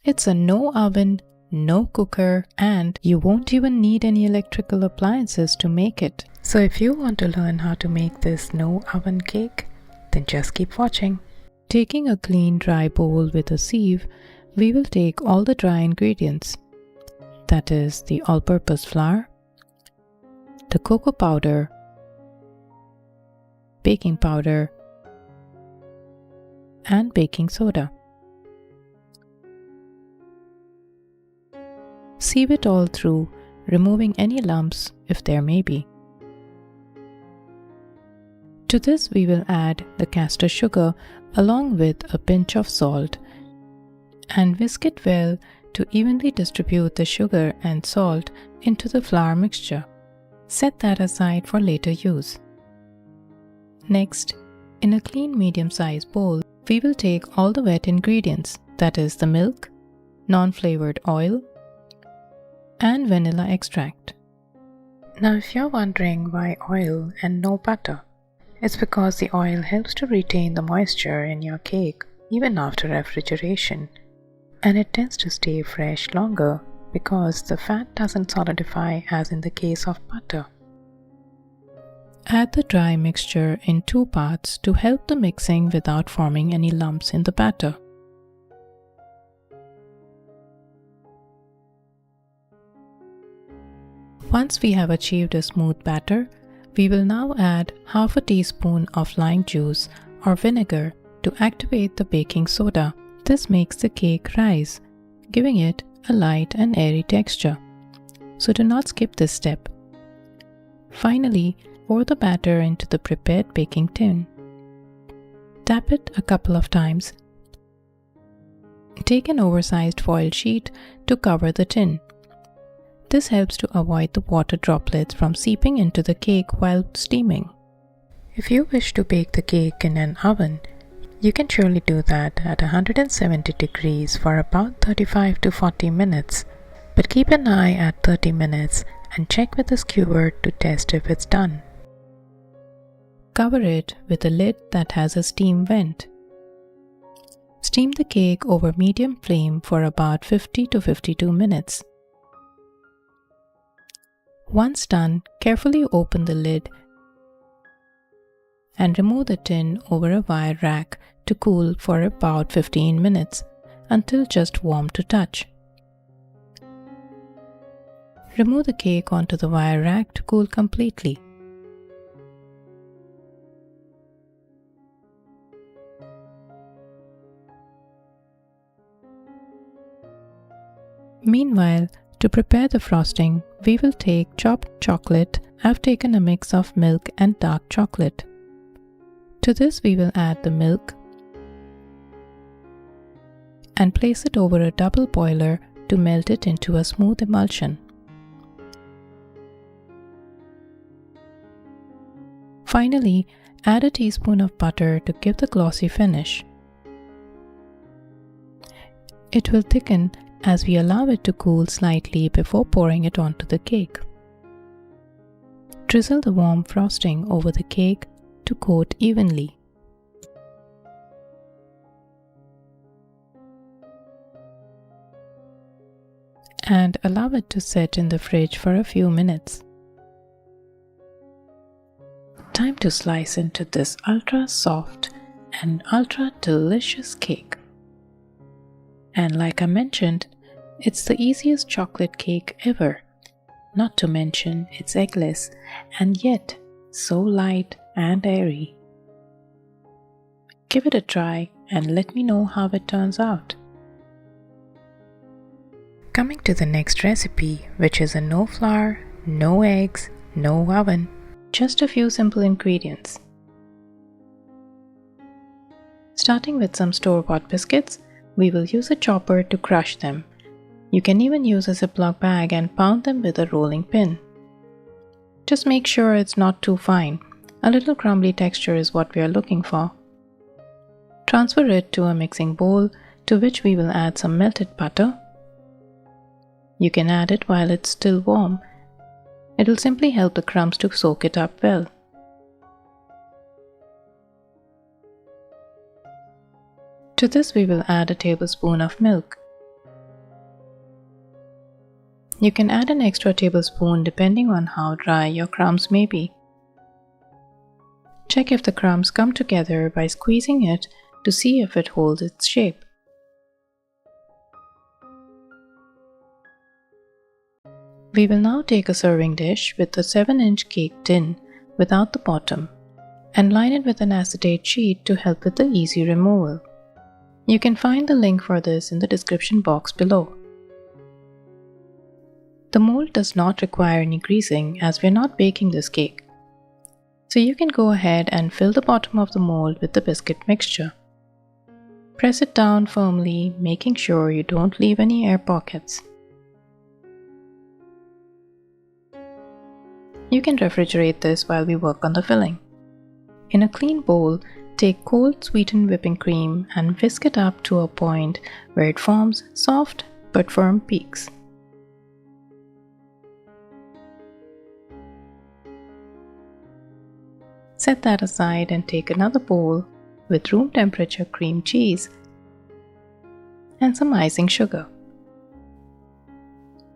It's a no oven, no cooker, and you won't even need any electrical appliances to make it. So if you want to learn how to make this no oven cake, then just keep watching. Taking a clean dry bowl with a sieve, we will take all the dry ingredients. That is the all-purpose flour, the cocoa powder, baking powder, and baking soda. Sieve it all through, removing any lumps if there may be. To this we will add the caster sugar along with a pinch of salt and whisk it well to evenly distribute the sugar and salt into the flour mixture. Set that aside for later use. Next, in a clean medium-sized bowl, we will take all the wet ingredients, that is the milk, non-flavored oil, and vanilla extract. Now if you're wondering why oil and no butter, it's because the oil helps to retain the moisture in your cake even after refrigeration, and it tends to stay fresh longer because the fat doesn't solidify as in the case of butter. Add the dry mixture in 2 parts to help the mixing without forming any lumps in the batter. Once we have achieved a smooth batter, we will now add half a teaspoon of lime juice or vinegar to activate the baking soda. This makes the cake rise, giving it a light and airy texture. So do not skip this step. Finally, pour the batter into the prepared baking tin. Tap it a couple of times. Take an oversized foil sheet to cover the tin. This helps to avoid the water droplets from seeping into the cake while steaming. If you wish to bake the cake in an oven, you can surely do that at 170 degrees for about 35 to 40 minutes. But keep an eye at 30 minutes and check with the skewer to test if it's done. Cover it with a lid that has a steam vent. Steam the cake over medium flame for about 50 to 52 minutes. Once done, carefully open the lid and remove the tin over a wire rack to cool for about 15 minutes until just warm to touch. Remove the cake onto the wire rack to cool completely. Meanwhile, to prepare the frosting, we will take chopped chocolate. I've taken a mix of milk and dark chocolate. To this we will add the milk and place it over a double boiler to melt it into a smooth emulsion. Finally, add a teaspoon of butter to give the glossy finish. It will thicken as we allow it to cool slightly before pouring it onto the cake. Drizzle the warm frosting over the cake to coat evenly. And allow it to set in the fridge for a few minutes. Time to slice into this ultra soft and ultra delicious cake. And like I mentioned, it's the easiest chocolate cake ever, not to mention it's eggless and yet so light and airy. Give it a try and let me know how it turns out. Coming to the next recipe, which is a no flour, no eggs, no oven, just a few simple ingredients. Starting with some store-bought biscuits, we will use a chopper to crush them. You can even use a Ziploc bag and pound them with a rolling pin. Just make sure it's not too fine. A little crumbly texture is what we are looking for. Transfer it to a mixing bowl to which we will add some melted butter. You can add it while it's still warm. It will simply help the crumbs to soak it up well. To this we will add a tablespoon of milk. You can add an extra tablespoon depending on how dry your crumbs may be. Check if the crumbs come together by squeezing it to see if it holds its shape. We will now take a serving dish with a 7-inch cake tin without the bottom and line it with an acetate sheet to help with the easy removal. You can find the link for this in the description box below. The mold does not require any greasing as we are not baking this cake. So you can go ahead and fill the bottom of the mold with the biscuit mixture. Press it down firmly, making sure you don't leave any air pockets. You can refrigerate this while we work on the filling. In a clean bowl, take cold sweetened whipping cream and whisk it up to a point where it forms soft but firm peaks. Set that aside and take another bowl with room temperature cream cheese and some icing sugar.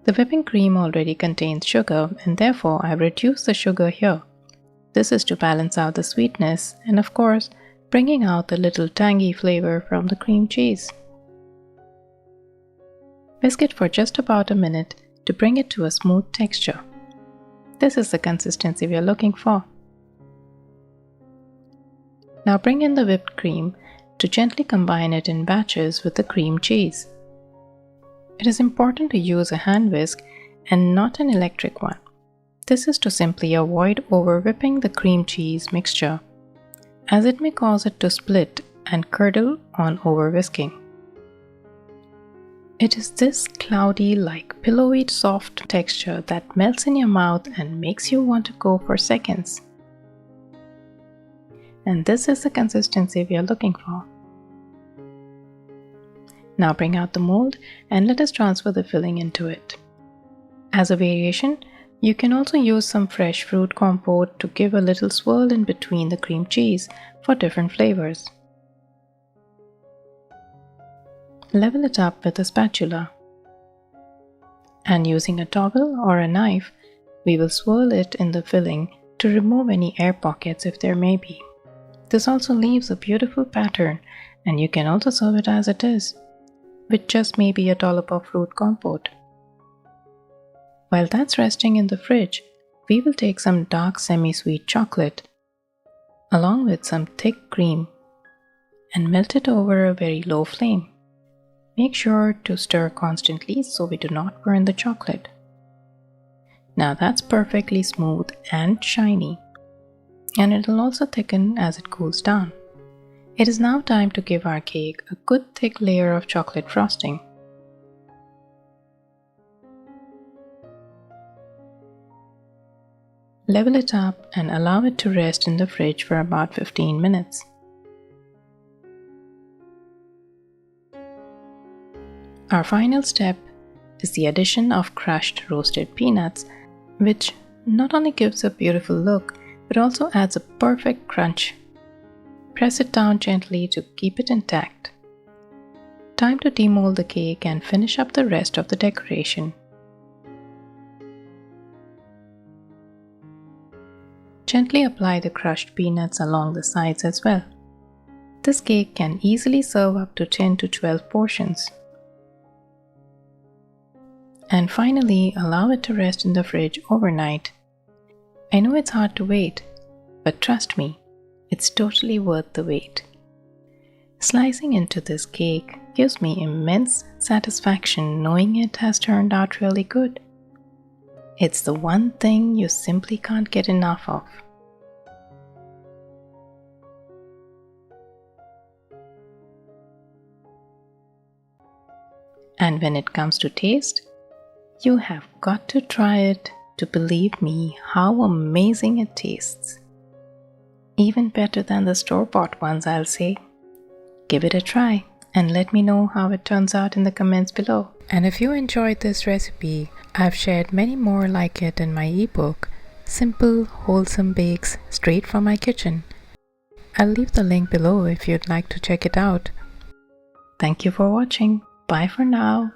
The whipping cream already contains sugar and therefore I've reduced the sugar here. This is to balance out the sweetness and of course bringing out the little tangy flavor from the cream cheese. Whisk it for just about a minute to bring it to a smooth texture. This is the consistency we are looking for. Now bring in the whipped cream to gently combine it in batches with the cream cheese. It is important to use a hand whisk and not an electric one. This is to simply avoid over whipping the cream cheese mixture, as it may cause it to split and curdle on over whisking. It is this cloudy-like pillowy soft texture that melts in your mouth and makes you want to go for seconds. And this is the consistency we are looking for. Now bring out the mold and let us transfer the filling into it. As a variation, you can also use some fresh fruit compote to give a little swirl in between the cream cheese for different flavors. Level it up with a spatula. And using a towel or a knife, we will swirl it in the filling to remove any air pockets if there may be. This also leaves a beautiful pattern and you can also serve it as it is, with just maybe a dollop of fruit compote. While that's resting in the fridge, we will take some dark semi-sweet chocolate along with some thick cream and melt it over a very low flame. Make sure to stir constantly so we do not burn the chocolate. Now that's perfectly smooth and shiny, and it will also thicken as it cools down. It is now time to give our cake a good thick layer of chocolate frosting. Level it up and allow it to rest in the fridge for about 15 minutes. Our final step is the addition of crushed roasted peanuts, which not only gives a beautiful look, but also adds a perfect crunch. Press it down gently to keep it intact. Time to demold the cake and finish up the rest of the decoration. Gently apply the crushed peanuts along the sides as well. This cake can easily serve up to 10 to 12 portions. And finally, allow it to rest in the fridge overnight. I know it's hard to wait, but trust me, it's totally worth the wait. Slicing into this cake gives me immense satisfaction knowing it has turned out really good. It's the one thing you simply can't get enough of. And when it comes to taste, you have got to try it to believe me how amazing it tastes. Even better than the store-bought ones, I'll say. Give it a try and let me know how it turns out in the comments below. And if you enjoyed this recipe, I've shared many more like it in my ebook, Simple Wholesome Bakes Straight from My Kitchen. I'll leave the link below if you'd like to check it out. Thank you for watching. Bye for now.